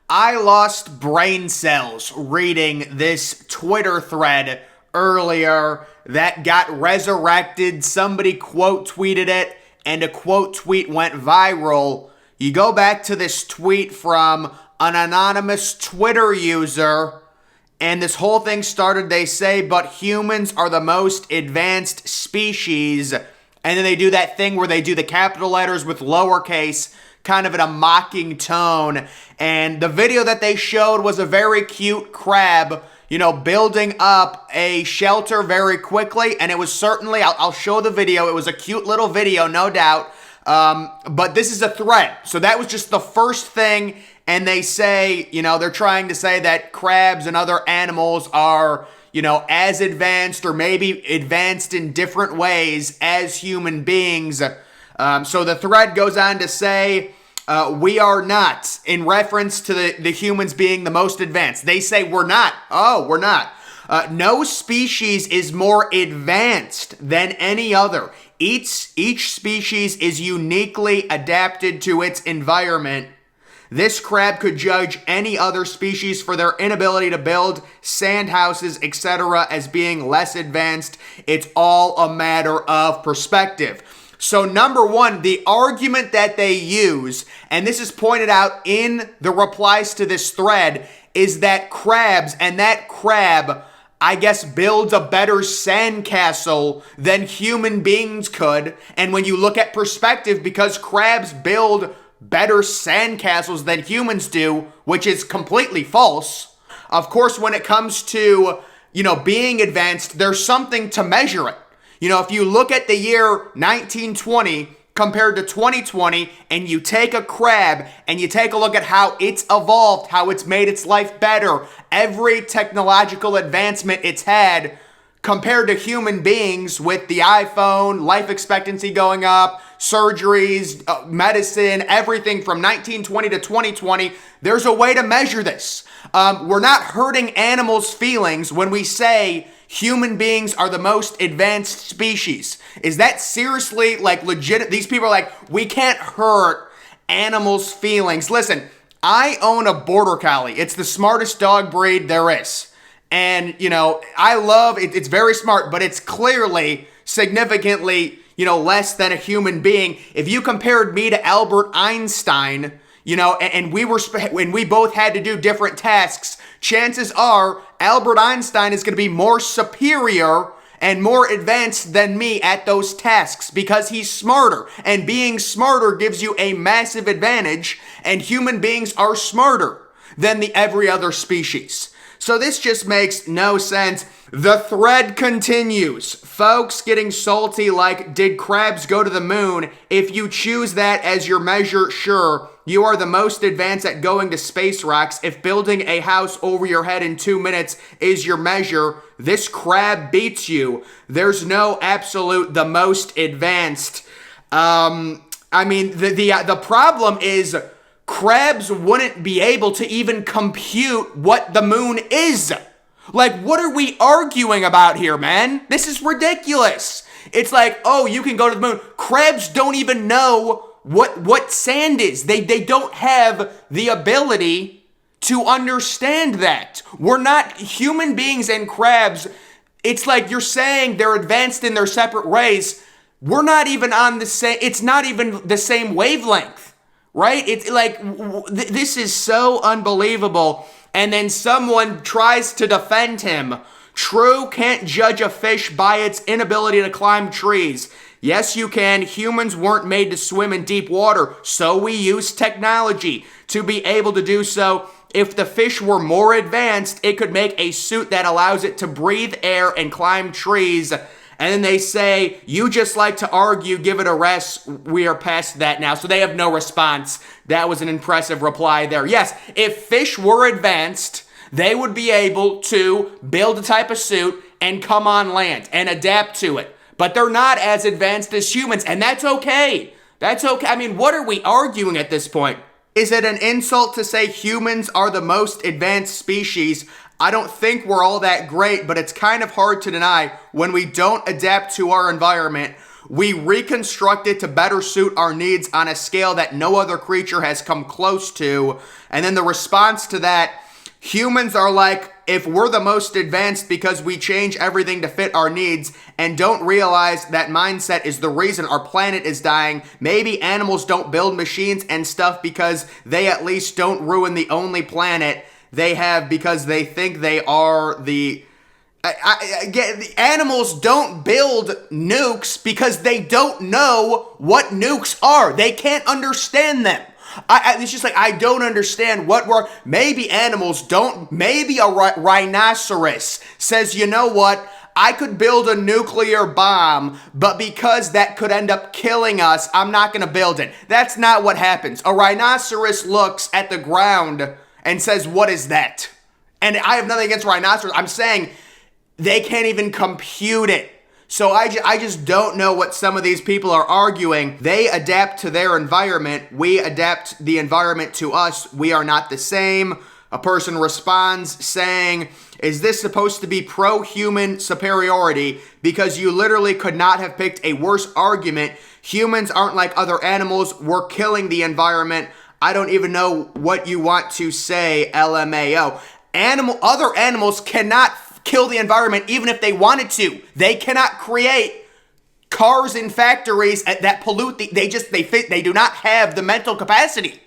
I lost brain cells reading this Twitter thread earlier that got resurrected. Somebody quote tweeted it, and a quote tweet went viral. You go back to this tweet from an anonymous Twitter user, and this whole thing started, they say, but humans are the most advanced species. And then they do that thing where they do the capital letters with lowercase, kind of in a mocking tone. And the video that they showed was a very cute crab, building up a shelter very quickly. And it was certainly, I'll show the video. It was a cute little video, no doubt. But this is a thread. So that was just the first thing. And they say, they're trying to say that crabs and other animals are, as advanced or maybe advanced in different ways as human beings. So the thread goes on to say, we are not, in reference to the humans being the most advanced. They say we're not. Oh, we're not. No species is more advanced than any other. Each species is uniquely adapted to its environment. This crab could judge any other species for their inability to build sand houses, etc., as being less advanced. It's all a matter of perspective. So number one, the argument that they use, and this is pointed out in the replies to this thread, is that crabs, and that crab, I guess, builds a better sandcastle than human beings could. And when you look at perspective, because crabs build better sandcastles than humans do, which is completely false. Of course, when it comes to, being advanced, there's something to measure it. If you look at the year 1920 compared to 2020, and you take a crab and you take a look at how it's evolved, how it's made its life better, every technological advancement it's had compared to human beings with the iPhone, life expectancy going up, surgeries, medicine, everything from 1920 to 2020, there's a way to measure this. We're not hurting animals' feelings when we say human beings are the most advanced species. Is that seriously legit? These people are like, we can't hurt animals' feelings. Listen, I own a border collie. It's the smartest dog breed there is. And, I love it. It's very smart, but it's clearly significantly, less than a human being. If you compared me to Albert Einstein, and we both had to do different tasks, chances are Albert Einstein is going to be more superior and more advanced than me at those tasks because he's smarter. And being smarter gives you a massive advantage, and human beings are smarter than every other species. So this just makes no sense. The thread continues. Folks getting salty like, did crabs go to the moon? If you choose that as your measure, sure. You are the most advanced at going to space rocks. If building a house over your head in 2 minutes is your measure, this crab beats you. There's no absolute the most advanced. The problem is crabs wouldn't be able to even compute what the moon is. What are we arguing about here, man? This is ridiculous. It's like, oh, you can go to the moon. Crabs don't even know what sand is. They don't have the ability to understand that. We're not human beings and crabs. It's like you're saying they're advanced in their separate ways. We're not even on the same, it's not even the same wavelength. Right? It's like, this is so unbelievable. And then someone tries to defend him. True, can't judge a fish by its inability to climb trees. Yes, you can. Humans weren't made to swim in deep water, so we use technology to be able to do so. If the fish were more advanced, it could make a suit that allows it to breathe air and climb trees. And then they say, you just like to argue, give it a rest. We are past that now. So they have no response. That was an impressive reply there. Yes, if fish were advanced, they would be able to build a type of suit and come on land and adapt to it. But they're not as advanced as humans, and that's okay. That's okay. What are we arguing at this point? Is it an insult to say humans are the most advanced species? I don't think we're all that great, but it's kind of hard to deny when we don't adapt to our environment. We reconstruct it to better suit our needs on a scale that no other creature has come close to. And then the response to that, humans are like, if we're the most advanced because we change everything to fit our needs and don't realize that mindset is the reason our planet is dying, maybe animals don't build machines and stuff because they at least don't ruin the only planet they have because they think they are the... the animals don't build nukes because they don't know what nukes are. They can't understand them. It's just like, I don't understand what we're... Maybe animals don't... Maybe a rhinoceros says, you know what? I could build a nuclear bomb, but because that could end up killing us, I'm not going to build it. That's not what happens. A rhinoceros looks at the ground and says, what is that? And I have nothing against rhinoceros. I'm saying they can't even compute it. So I just don't know what some of these people are arguing. They adapt to their environment. We adapt the environment to us. We are not the same. A person responds saying, is this supposed to be pro-human superiority? Because you literally could not have picked a worse argument. Humans aren't like other animals. We're killing the environment. I don't even know what you want to say, LMAO. Other animals cannot kill the environment even if they wanted to. They cannot create cars in factories that pollute they do not have the mental capacity.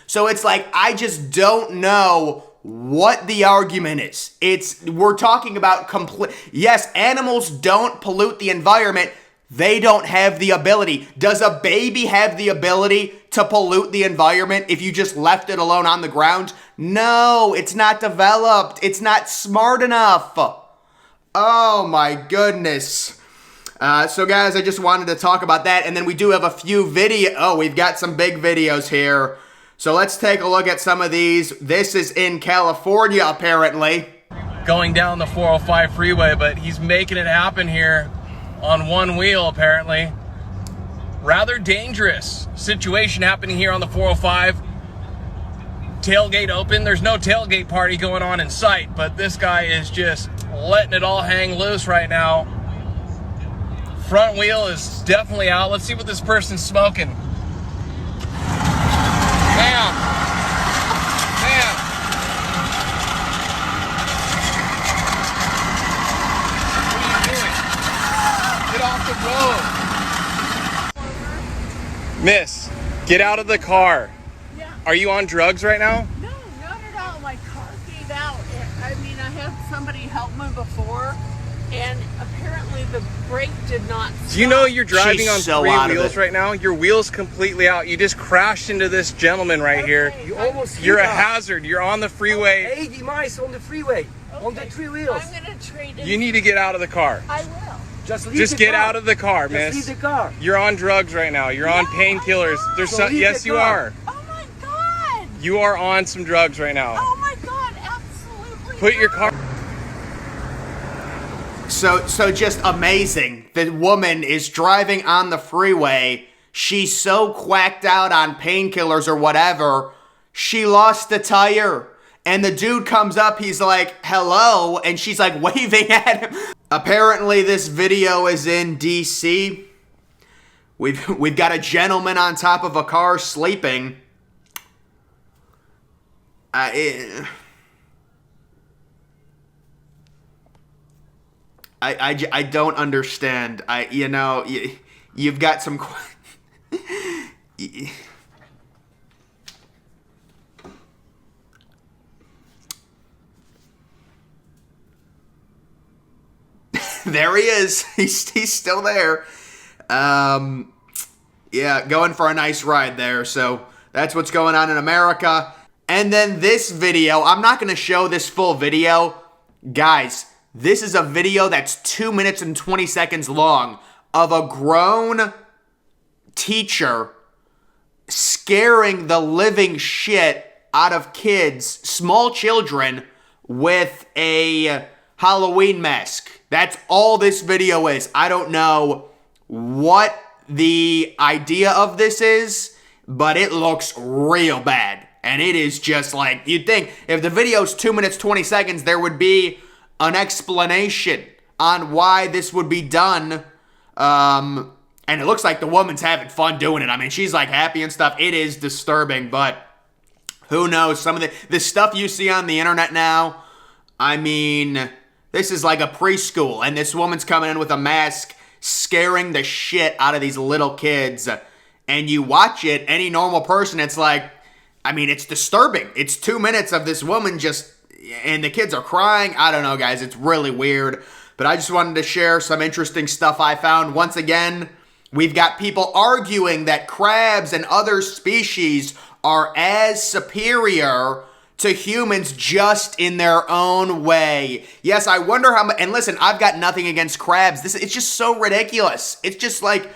So it's like, I just don't know what the argument is. We're talking about yes, animals don't pollute the environment. They don't have the ability. Does a baby have the ability to pollute the environment if you just left it alone on the ground? No, it's not developed. It's not smart enough. Oh my goodness. So guys, I just wanted to talk about that. And then we do have a few we've got some big videos here. So let's take a look at some of these. This is in California, apparently. Going down the 405 freeway, but he's making it happen here on one wheel, apparently. Rather dangerous situation happening here on the 405. Tailgate open. There's no tailgate party going on in sight, but this guy is just letting it all hang loose right now. Front wheel is definitely out. Let's see what this person's smoking. Bam! Bam! What are you doing? Get off the road. Miss, get out of the car. Yeah. Are you on drugs right now? No, not at all. My car gave out. I mean, I had somebody help me before, and apparently the brake did not stop. Do you know you're driving She's on so three out of wheels it. right now? Your wheel's completely out. You just crashed into this gentleman right here. You almost hit You're a us. hazard. You're on the freeway. 80 miles on the freeway, on the three wheels. I'm going to trade in. You need to get out of the car. I will. Just leave Just the get car. out of the car, Just miss. leave the car. You're on drugs right now. You're on No, painkillers. I'm not. There's So some. leave Yes, the you car. are. Oh my God. You are on some drugs right now. Oh my God. Absolutely. Put your not. car. So just amazing. The woman is driving on the freeway. She's so quacked out on painkillers or whatever, she lost a tire. And the dude comes up, he's like, hello, and she's like waving at him. Apparently this video is in DC. We've got a gentleman on top of a car sleeping. I don't understand. You've got some... There he is. He's still there. Yeah, going for a nice ride there. So that's what's going on in America. And then this video, I'm not going to show this full video. Guys, this is a video that's 2 minutes and 20 seconds long of a grown teacher scaring the living shit out of kids, small children, with a Halloween mask. That's all this video is. I don't know what the idea of this is, but it looks real bad. And it is just like, you'd think if the video's 2 minutes, 20 seconds, there would be an explanation on why this would be done. And it looks like the woman's having fun doing it. I mean, she's like happy and stuff. It is disturbing, but who knows? Some of the stuff you see on the internet now, I mean, this is like a preschool, and this woman's coming in with a mask, scaring the shit out of these little kids. And you watch it, any normal person, it's like, I mean, it's disturbing. It's 2 minutes of this woman just, and the kids are crying. I don't know, guys. It's really weird. But I just wanted to share some interesting stuff I found. Once again, we've got people arguing that crabs and other species are as superior to humans just in their own way. Yes, I wonder how much, and listen, I've got nothing against crabs. It's just so ridiculous. It's just like,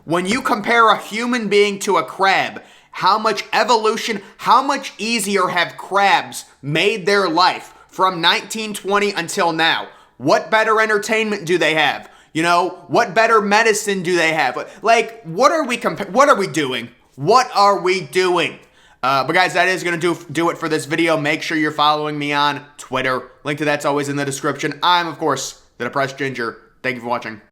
when you compare a human being to a crab, how much evolution, how much easier have crabs made their life from 1920 until now? What better entertainment do they have? You know, what better medicine do they have? Like, what are we doing? What are we doing? But guys, that is going to do it for this video. Make sure you're following me on Twitter. Link to that's always in the description. I'm, of course, the Depressed Ginger. Thank you for watching.